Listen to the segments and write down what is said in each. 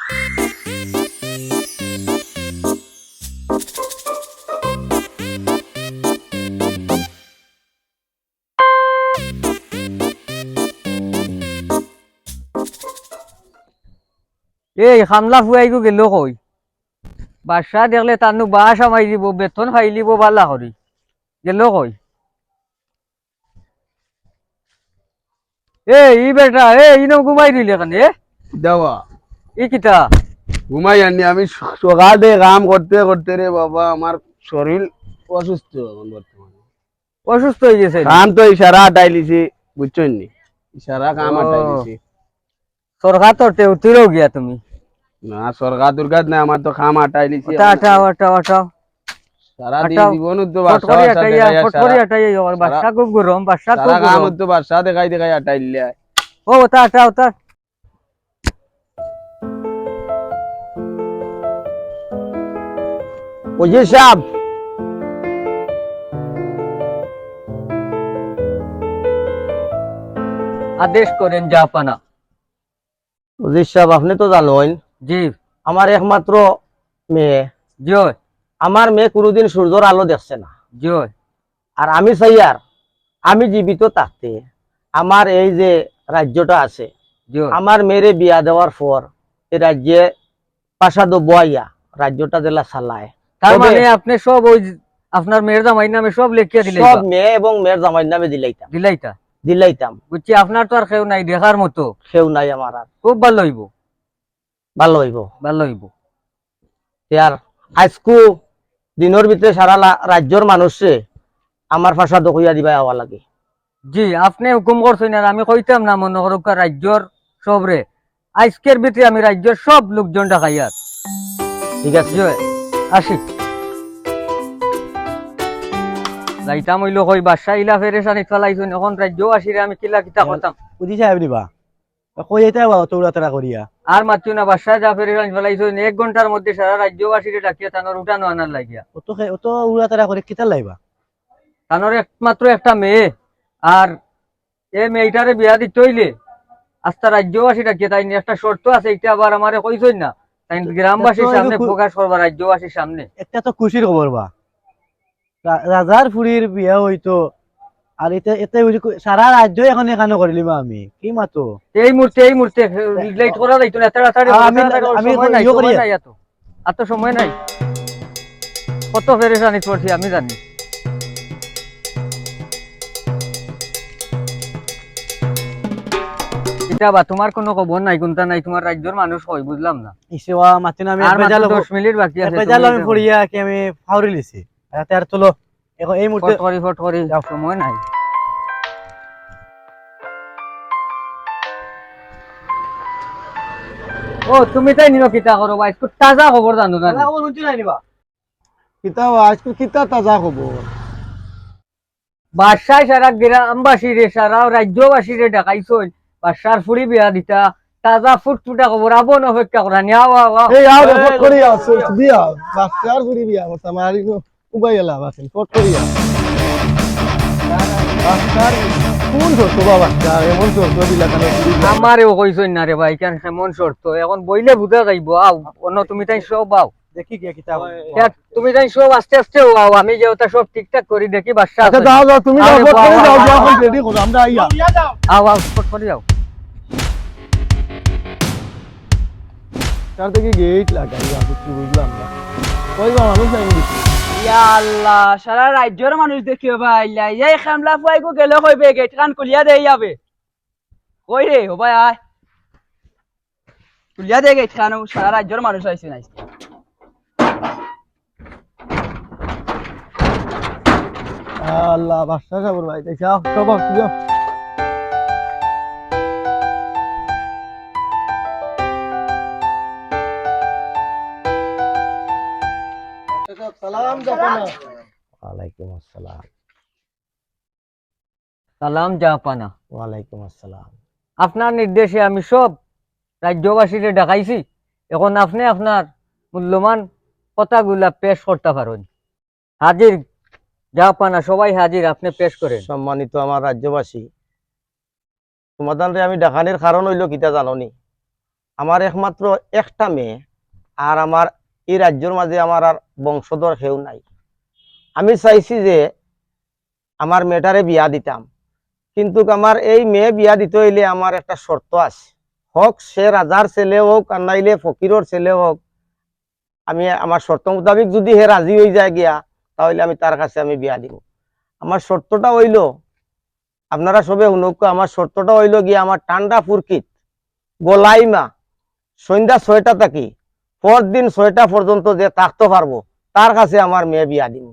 এই খামলা ফুয়াই গেল কই বাদশাহ দেখলে তার বাস আমাই দিব বেতন খাই লিব বালা করি গেল কই ই বেটা ইনো ঘুমাই দিলে কেনে দেওয়া ই কিতা ঘুমাই আনি আমি সকালে কাম করতে করতে রে বাবা আমার শরীর অসুস্থ এখন বর্তমানে অসুস্থ হয়ে গেছে কাম তো ইশারা আটাই লিছি বুঝছেন নি ইশারা কাম আটাই লিছি সরকার তোর উঠিরও গিয়া তুমি না সরকার দুর্গাত না আমার তো কাম আটাই লিছি ওটা সারা দিন জীবন তো বাসা বাসা খুব গরম বাসা খুব সারা কাম গরম তো বাসা দেখাই দেখাই আটাই লিয়া ও ওটা ওজি সাহেব আদেশ করেন জাপানা ওজি সাহেব আপনি তো জানেন জি আমার একমাত্র মেয়ে জয় আমার মেয়ে কোনোদিন সূর্যের আলো দেখছে না জয় আর আমি চাই আর আমি জীবিত থাকতে আমার এই যে রাজ্যটা আছে জয় আমার মেয়েরে বিয়া দেওয়ার পর এই রাজ্যে প্রাসাদ বয়াইয়া রাজ্যটা জেলা চালায় তার তবে মানে আপনি সব ওই আপনার মেয়ের জামাই নামে সব লেখিয়া সব মেয়ে এবং মেয়ের জামাইয়ের নামে দিলাইতাম বুঝছি আপনার তো আর কেউ নাই দেখার মতো কেউ নাই আমার আর খুব ভালো হইব ভালো হইব ভালো হইব আর আজকু দিনের ভিতরে সারা রাজ্যর মানুষে আমার প্রাসাদ হইয়া দিবা আওয়া লাগে জি আপনি হুকুম করছেন আর আমি কইতাম না মনে করুক রাজ্যর সবরে আজকের ভিতরে আমি রাজ্যের সব লোকজন ডাকাইয়ার ঠিক আছে জয় আসি যাইতাম হইলো কই বাদশা ইলা ফেরেশানি ফেলাইছেন এখন রাজ্য আসিরে আমি কিলা কিতা করতাম বুঝি সাহেব নিবা কই যেতে চৌরাতারা করিয়া আর মাত্র না বাদশা যা ফেরেশানি ফেলাইছেন 1 ঘন্টার মধ্যে সারা রাজ্যবাসীরে ডাকিয়া তানোর উঠানো আনার লাগিয়া অত উড়াতারা করে কিতা লাইবা তানোর একমাত্র একটা মেয়ে আর এই মেয়েটারে বিয়া দিতে হইলে আস্তা রাজ্যবাসী ডাকিয়া তাই একটা শর্ত আছে এটা আবার আমারে কইছেন না তাই গ্রামবাসীর সামনে প্রকাশ করবা রাজ্যবাসীর সামনে একটা তো খুশির খবর বা রাজার ফুরির বিয়া হইতো আর এতে এতে সারা রাজ্য এখন এখানে করিলিমা আমি কি মাতো এই মুহূর্তে লেট করা যাইতো না তাড়াতাড়ি আমি এত সময় নাই কত ফেরেশানি করছি আমি জানি বা তোমার কোনো খবর নাই কোনটা নাই তোমার রাজ্যের মানুষ কই বুঝলাম না ইসেওয়া মাতিন আমি আর 10 মিনিট বাকি আছে আমি পড়িয়া কি আমি ফাউরি লিছি রাতে আর চলো এখন এই মুহূর্তে ফট করি সময় নাই ও তুমি তাই নিও কিতা করো ভাই একটু তাজা খবর জানো না খবর শুনছি না নিবা কিতা আজকে কিতা তাজা খবর বাদশাহ সারা গ্রামবাসীরে সারা রাজ্যবাসীরে ডাকাইছই বাদশার ফুড়ি বিয়া দিতা তাজা ফুটফুটা খবর আবন অপেক্ষা করা নিয়া এই আও ফট করিয়া বিয়া বাচ্চার গুড়ি বিয়া কথা মারি উবাইলা বাসেন ফট করিয়া বাচ্চার কোন শর্ত বাবা এমন শর্ত দিলা কেন আমারেও কইছই না রে ভাই কেন কেমন শর্ত এখন বইলে বুঝা যাইব আও অন্য তুমি তাই সব আও দেখি কি কিতা তুমি তাই সব আস্তে আস্তে আও আমি যে ওটা সব ঠিকঠাক করি দেখি বাদশা আচ্ছা যাও তুমি যাও ফট করে যাও যাও এখন রেডি করো আমরা আইয়া আও ফট করে যাও তার থেকে গেট লাগাইয়া কিছু বুঝলাম না কই বা মানুষ নাই বুঝছি ইয়া আল্লাহ সারা রাজ্যের মানুষ দেখিও ভাই এই খামলা ফুয়াই গো গেলে কইবে গেট কান খুলিয়া দেই যাবে কই রে ও ভাই আয় খুলিয়া দে গেট কান সারা রাজ্যের মানুষ আইছে না আল্লাহ বাদশা খবর ভাই যাও সব যাও সালাম জাপানা ওয়ালাইকুম আসসালাম সালাম জাপানা ওয়ালাইকুম আসসালাম আপনার নির্দেশে আমি সব রাজ্যবাসীরে ডাকাইছি এখন আপনি আপনার মূল্যবান কথাগুলা পেশ করতে পারেন হাজির জাপানা সবাই হাজির আপনি পেশ করেন সম্মানিত আমার রাজ্যবাসী তোমাদের আমি ডাকানির কারণ হইল কিতা জাননি আমার একমাত্র একটা মেয়ে, আর আমার এই রাজ্যের মাঝে আমার আর বংশধর কেউ নাই। আমি চাইছি যে আমার মেয়েটারে বিয়া দিতাম, কিন্তু আমার এই মেয়ে বিয়া দিতে হইলে আমার একটা শর্ত আছে। হোক সে রাজার ছেলে হোক আর নাইলে ফকিরর ছেলে হোক, আমি আমার শর্ত মোতাবিক যদি হে রাজি হয়ে যায় গিয়া, তাহলে আমি তার কাছে আমি বিয়া দিব। আমার শর্তটা হইল, আপনারা সবে শুনুক, আমার শর্তটা হইল গিয়া আমার ঠান্ডা ফুরকিত গোলাইমা সন্ধ্যা 6টা থাকি পরদিন 6টা পর্যন্ত যে থাকতে পারবো, তার কাছে আমার মেয়ে বিয়া দিব।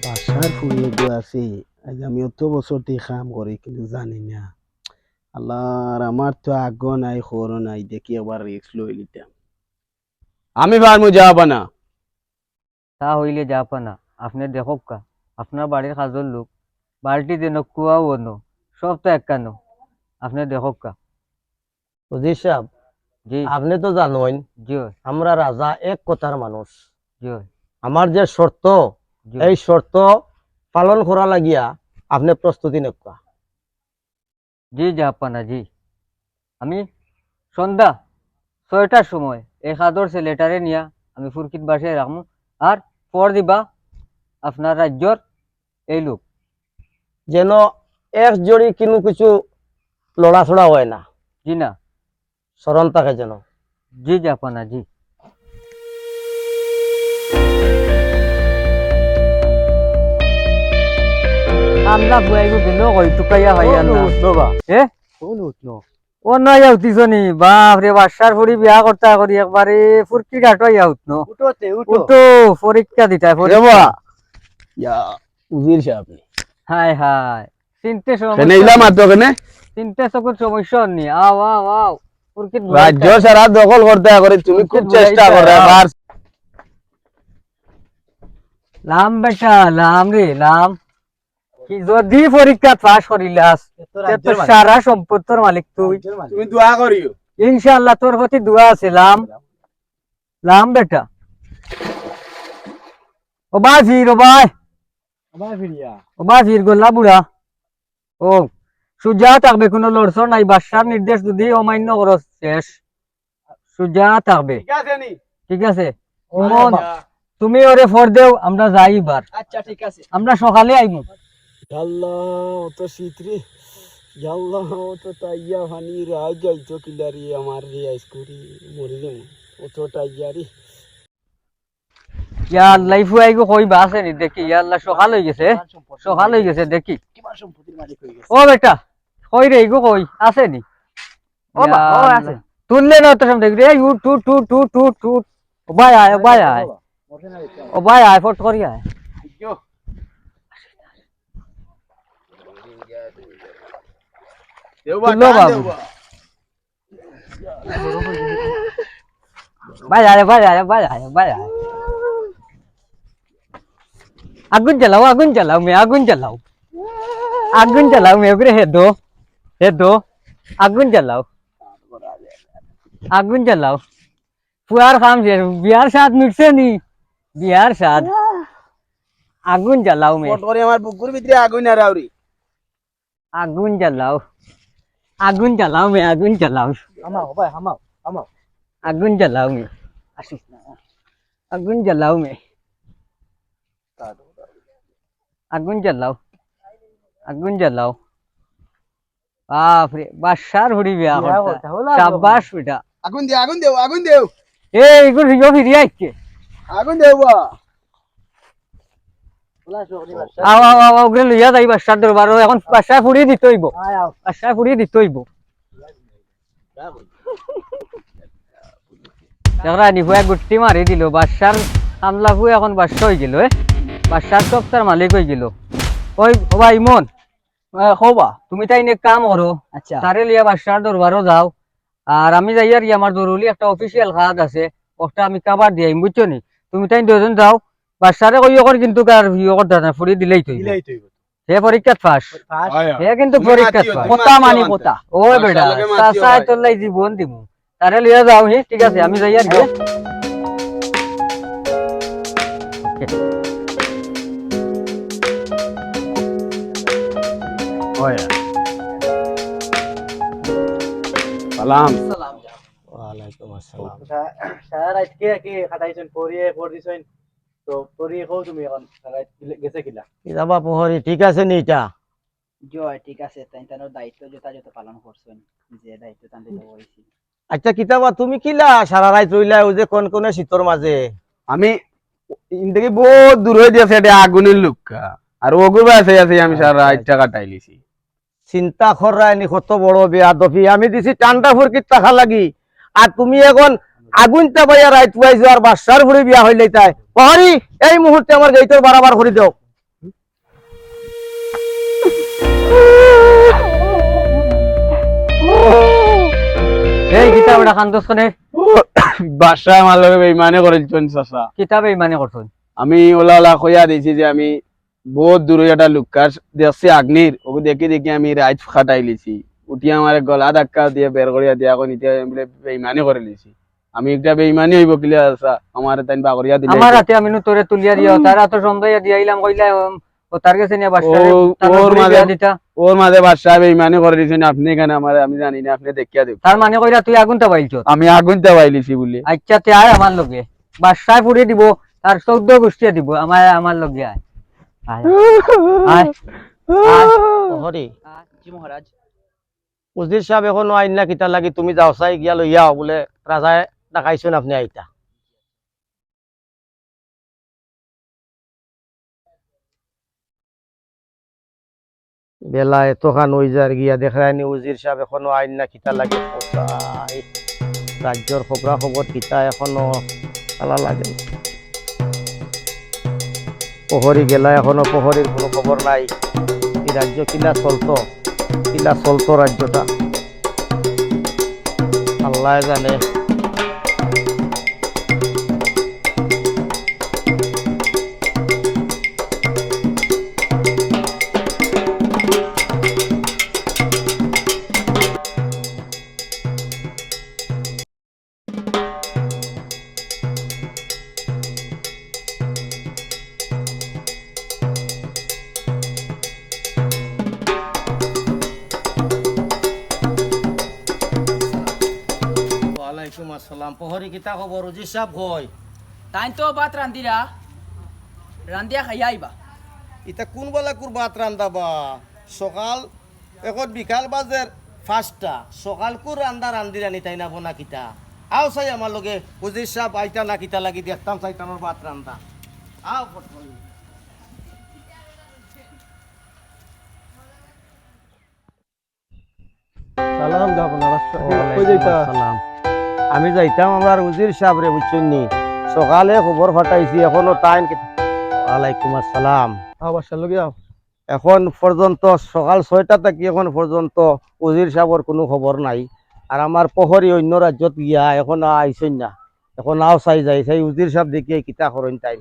বাসার ফুরিয়ে গো আছে, আজ আমি অত বছর থেকে কাম করি কিন্তু জানি না। আল্লাহ, আর আমার তো আগ্রহ নাই খবর নাই, দেখি আবার রিস্ক লই নিতাম। আমি পারমু যাবা না। তা হইলে যাপা না, আপনি দেখক কা আপনার বাড়ির কাজের লোক, বালতি দেন কুয়াও অন্য, সব তো একখানো, আপনি দেখক কা। উজির সাহেব, জি আপনি তো জানেন জি আমরা রাজা এক কথার মানুষ। জি আমার যে শর্ত, জি এই শর্ত পালন করা লাগিয়া আপনি প্রস্তুতি নেকা। জি জাপানা জি। আমি সন্ধ্যা 6টার সময় এই খাদর ছেলেটারে নিয়া আমি ফুরকিত বাসায় রাখবো, আর পর দিবা আপনার রাজ্যর এই লোক। যেন এক জড়ি কোনো কিছু লড়াছড়া হয় না, জি না, স্মরণ থাকে যেন। জি জাপানা জি। আমরা বুয়াইগো দিল কই টুকাইয়া হইয়া না এ ও নয় উঠিছনি, বাপ রে বাসার ফুড়ি বিয়া করতা করি একবারে ফুরকি ঘাটাইয়া উঠনো। উঠো পরীক্ষা দিতা পরীক্ষা। উজির সাহেব হাই হাই চিনতে কেনে ইলাম আর তো কেনে চিনতে চকুর সমস্যা নি। আও আও আও ফুরকিত রাজ্য সারা দখল করতে করে, তুমি খুব চেষ্টা করে আর লাম বেটা লাম রে লাম, কি যদি পরীক্ষা পাস করিলাস তো সারা সম্পত্তির মালিক তুই। তুমি দোয়া করিও। ইনশাআল্লাহ তোর প্রতি দোয়া আছে লাম। লাম বেটা ও ভাই ফির, ও ভাই ও ভাই ফির গোল্লা বুড়া। ও সুজা থাকবে, কোনো লড়ছর নাই, বাদশার নির্দেশ যদি অমান্য করো শেষ। সুজা থাকবে, ঠিক আছে নি? ঠিক আছে? ইমন তুমি ওরে ফর দেও, আমরা যাই এবার। আচ্ছা ঠিক আছে। আমরা সকালে আইবো। আল্লাহ, অত শীতরে আল্লাহ, অত টাইয়া ফানি রাজ যাইতো কিলারি আমার রে আইসকরি মরে যাবো অত টাইয়া রে। ইয়া আল্লাহ ফুয়াইগো কইবা আছে নি দেখি। ইয়া আল্লাহ সকাল হয়ে গেছে, সকাল হয়ে গেছে দেখি। ও বেটা কই রে ইগো কই আছে নি? ও বা ও আছে। তুললে না তো সামনে রে you too too too too too. ও ভাই আয়, ও ভাই আয়, ও ভাই আয়, ফট করি আয়। তুললো বাবু, ভাই আয়, ভাই আয়, ভাই আয়, ভাই আয়। আগুন জ্বালাও, আগুন জ্বালাও মে, আগুন জ্বালাও, আগুন জ্বালাও মে, ওরে হে দো আগুন জ্বালাও, আগুন জ্বালাও। ফুয়ার খাম শেষ, বিয়ার স্বাদ মিটছে নি, বিয়ার স্বাদ। আগুন জ্বালাও মে, পটরে আমার বুকুর ভিতরে আগুন আর আউরি। আগুন জ্বালাও, আগুন জ্বালাও মে, আগুন জ্বালাও, হামাও ভাই হামাও হামাও। আগুন জ্বালাও মে, আসিস না। আগুন জ্বালাও মে, আগুন জ্বালাও, আগুন জ্বালাও। বাপরে বাসার হুড়ি বিয়া করতা, শাবাশ বেটা। আগুন দেও, আগুন দেও, আগুন দেও, এই ইগুর হিগো ফিরি আইছে। আগুন দেও বা। আও আও আও ওগুলো লইয়া যাই বাসার দরবারও, এখন বাসায় ফুড়িয়ে দিতে হইব, বাসায় ফুড়িয়ে দিতে হইব। দেখরা নিভুয়া গুটি মারি দিল, বাসার হামলা ফুয়ে এখন বাসা হয়ে গেল। বাসার সব তার মালিক হয়ে গেল। ওই ও ভাই ইমন হবা, তুমি তাই নে কাম করো, আচ্ছা তারে লিয়া বাসার দরবারও যাও, আর আমি যাই আর কি আমার জরুরি একটা অফিসিয়াল কাজ আছে, ওটা আমি কাবার দিই বুঝছো নি। তুমি তাই দুজন যাও, বাসারে কই কর কিন্তু কার ভিও করতে না, ফুড়ি দিলেই তো হে পরীক্ষাত পাস, হে কিন্তু পরীক্ষাত পাস। কথা মানি কথা। ওই বেটা চাচাই তোর লাই জীবন দিমু, তারে লিয়া যাও হি, ঠিক আছে? আমি যাই আর কি। Okay. হয় সালাম ওয়ালাইকুম আসসালাম। সারা রাত কে কি খাটাইছেন পরিয়ে পর দিছেন তো পরিয়ে কও তুমি এখন সারা রাত গেছে কিলা যাবা প্রহরী ঠিক আছে নি এটা? জয় ঠিক আছে তাই তার দায়িত্ব যথাযথ পালন করছেন যে দায়িত্ব তান্তে হয়েছে। আচ্ছা কিতাবা তুমি কিলা সারা রাত রইলা ওই যে কোন কোনে শীতর মাঝে? আমি ইনদিকে বহুত দূর হয়ে দিয়েছে এটা আগুনের লুকা আর ওগুলো আছে আছে আমি সারা রাত টাকা কাটাইলিছি চিন্তা করায়নি কত বড় বেয়াদফি। আমি দিছি টান্ডা ফুরকির টাকা লাগি আর তুমি এখন আগুনটা পাইয়া রাইত পাইছো আর বাসার ফুড়ি বিয়া হইলে তাই প্রহরী এই মুহূর্তে আমার গেইটর বারাবার করে দাও। এই কিতাব এটা কান্দস কোনে বাসায় আমার লগে বেইমানে করেছেন চাচা কিতাবে মানে করছুন আমি ওলা ওলা কইয়া দিছি যে আমি বহুত দূরে একটা লুকার দেখছি আগ্নির ওকে দেখি দেখি আমি রাত খাটাই লিছি উঠি আমার গলা ধাক্কা দিয়ে বের করিয়া দিয়া এখন এতিয়া বলে বেইমানি করে লিছি আমি একটা বেইমানি হইব কিলা আছে আমার তাই বাগরিয়া দিলে আমার হাতে আমি তোরে তুলিয়া দিয়া তারা তো সমঝাইয়া দিয়াইলাম কইলা ও তার কাছে নিয়ে বাসারে ওর মাঝে দিতা ওর মাঝে বাদশাহ বেইমানি করে দিছেন আপনি এখানে আমার আমি জানি না আপনি দেখিয়া দেব তার মানে কইলা তুই আগুনটা পাইছ আমি আগুন দেওয়াইলিছি বলে আচ্ছা তে আয় আমার লগে বাসায় পুড়ে দিব তার 14 গোষ্ঠী দিব আমার লগে আয় আয় আয় প্রহরী জি মহারাজ। উজির সাহেব এখনো আইন না কিতা লাগি তুমি যাও চাই গিয়া লইয়াও বলে রাজায় ডাকাইছেন আপনি আইতা। বেলা এতখান ওই যার গিয়া দেখায়নি উজির সাহেব এখনো আইন না কিতা লাগে কোথায় রাজ্যর খবরা খবর কিতা এখনো আলা লাগে। প্রহরী গেলা এখনো প্রহরীর কোনো খবর নাই। এই রাজ্য কিলা চলতো রাজ্যটা আল্লাহ জানে। ওয়ালাইকুম আসসালাম। প্রহরী কিতা খবর? উজির সাহেব কই? তাই তো বাত রান্দিরা রান্দিয়া খাইয়া আইবা। ইতা কোন বেলা কুরবাত রান্দাবা? সকাল এখন বিকাল বাজের 5টা সকাল কুর রান্দা রান্দি রানি তাই না বোনা কিতা আও চাই আমার লগে উজির সাহেব আইতা না কিতা লাগি দেখতাম চাইতানোর বাত রান্দা আও পটকরি। সালাম দাও আপনার কই ওয়ালাইকুম যাইতা আসসালাম। আমি যাইতাম আমার উজির সাহেব রে বুঝছেন নি সকালে খবর ফাটাইছি এখনো টাইম। ওয়ালাইকুম আসসালাম। আও বাসার লগে আও এখন পর্যন্ত সকাল 6টা থেকে এখন পর্যন্ত উজির সাহেবের কোনো খবর নাই আর আমার প্রহরী অন্য রাজ্যত গিয়া এখন আইসেন না এখন আও চাই যাই চাই উজির সাহেব দেখিয়ে কিতা করেন তাই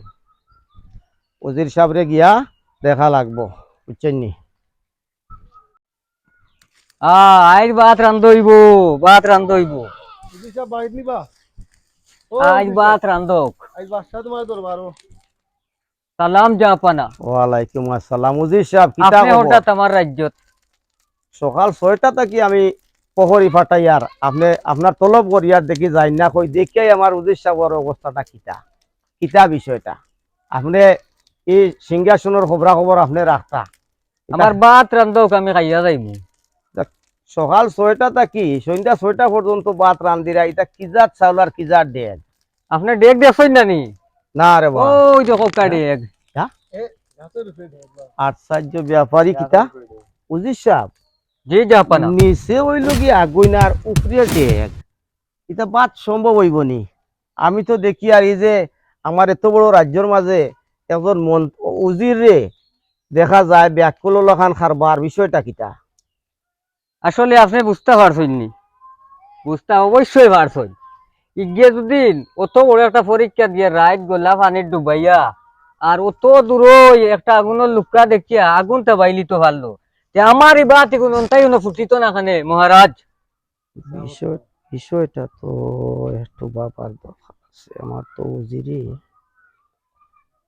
উজির সাহেবরে গিয়া দেখা লাগবো বুঝছেন নি। আইর ভাত রান্ধইব দিশা বাইট নিবা আইর ভাত রান্ধক আজ বাসা তোমার দরবারও সালাম জাপানা ওয়ালাইকুম আসসালাম। উজির সাহেব কিতা আপনি খবর? হঠাৎ আমার রাজ্যত সকাল 6টা থেকে আমি প্রহরী ফাটাইয়ার আপনি আপনার তলব করিয়ার দেখি যাই না কই দেখিয়াই আমার উজির সাহেবের অবস্থাটা কিতা বিষয়টা আপনি এই সিংহাসনের খবরা খবর আপনি রাখতা আমার ভাত রান্ধক আমি খাইয়া যাইব সকাল 6টা থেকে সন্ধ্যা 6টা পর্যন্ত ভাত রান্দিরা এটা কিজাত চাউল আর কিজাত ডেগ আপনি ডেক দেখছেন নানি না রে বা ওই দেখো কা ডেক আশ্চর্য ব্যাপারী কিতা উজির সাহেব জি জাপানা নিচে হইল কি আগুইনার উপরে ডেগ এটা বাত সম্ভব হইব নি? আমি তো দেখি আর এই যে আমার এত বড় রাজ্যের মাঝে একজন উজির রে দেখা যায় ব্যাকুল খান খারবার বিষয়টা কিতা? আসলে আপনি বুঝতে পারছেন নি বুঝতে অবশ্যই পারছেন ইগে যদি অত বড় একটা পরীক্ষা দিয়ে রাত গোলা পানির ডুবাইয়া আর অত দূর একটা আগুনের লুকা দেখিয়া আগুনটা বাইলি তো ভালো আমার এই বাত এখন তাই ফুটিত না খানে মহারাজ বিষয়টা তো একটু বাবার দরকার আছে আমার তো উজিরে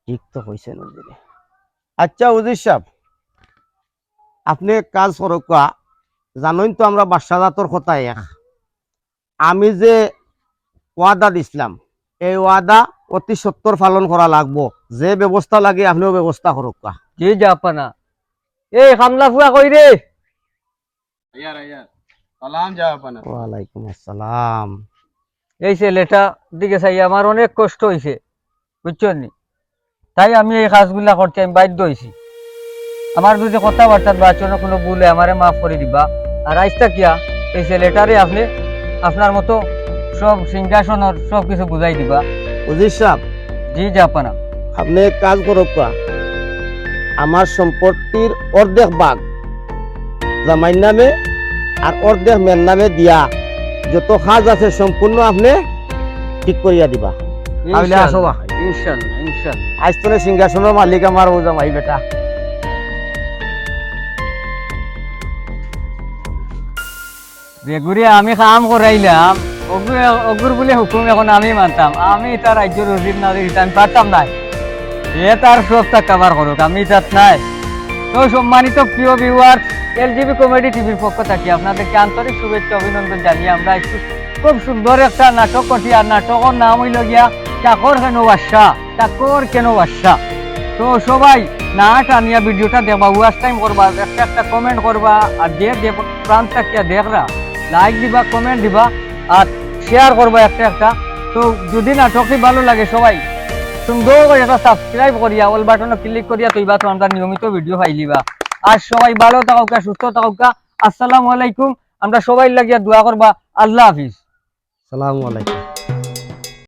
ঠিক তো হয়েছে উজিরে। আচ্ছা উজির সাহেব আপনি এক কাজ করকা, জানোই তো আমরা বাদশাহজাতর কথায় এক। আমি যে ওয়াদা দিছিলাম এই ওয়াদা অতি সত্তর পালন করা লাগবো। যে ব্যবস্থা লাগে আপনিও ব্যবস্থা করকা। জি জাপানা এই খামলা ফুয়া কই রে? ওয়ালাইকুম আসসালাম। এই ছেলেটা দিকে চাই আমার অনেক কষ্ট হয়েছে, বুঝছেন নি? তাই আমি এই কাজগুলা করতে আমি বাধ্য হয়েছি। আমার যদি কথাবার্তার বা আচরণ কোনো ভুলে আমারে মাফ করে দিবা। আর আইসটা কিয়া এই ছেলেটারে আপনি আপনার মতো সব সিংহাসনের সব কিছু বুঝাই দিবা। উজির সাহেব, জি জাপানা। আপনি এক কাজ করকা, আমার সম্পত্তির অর্ধেক ভাগ জামাইর নামে আর অর্ধেক মেয়ের নামে দিয়া যত কাজ আছে সম্পূর্ণ আপনি ঠিক করিয়া দিবা। তাহলে আসো বা। ইনশাল্লাহ ইনশাল্লাহ। আজ তোর সিংহাসনের মালিক আমার ও জামাই বেটা। বেগুড়ি আমি কাম করাইলাম, অগুর বলে হুকুম এখন আমি মানতাম। আমি তার রাজ্যের অজির নাজির আমি পারতাম নাই। এ তার সবটা কাভার করুক, আমি তার নাই। তো সম্মানিত প্রিয় ভিউয়ার, এলজিবি কমেডি টিভির পক্ষ থেকে আপনাদেরকে আন্তরিক শুভেচ্ছা অভিনন্দন জানিয়ে আমরা একটু খুব সুন্দর একটা নাটক করছি। আর নাটকের নাম হইল গিয়া চাকর কেন বাদশা, চাকর কেন বাদশা। তো সবাই না টানিয়া ভিডিওটা দেখবা, ওয়াচ টাইম করবা, একটা একটা কমেন্ট করবা। আর যে প্রান্ত থাকিয়া দেখরা লাইক দিবা, কমেন্ট দিবা আর শেয়ার করবা একটা একটা। তো যদি নাটকটি ভালো লাগে সবাই সুন্দর করে একটা সাবস্ক্রাইব করিয়া অল বাটনে ক্লিক করিয়া তৈবা তো আমরা নিয়মিত ভিডিও পাইলিবা। আর সবাই ভালো থাকুকা, সুস্থ থাকুকা। আসসালামু আলাইকুম। আমরা সবাই লাগিয়া দোয়া করবা। আল্লাহ হাফিজ। সালামু আলাইকুম।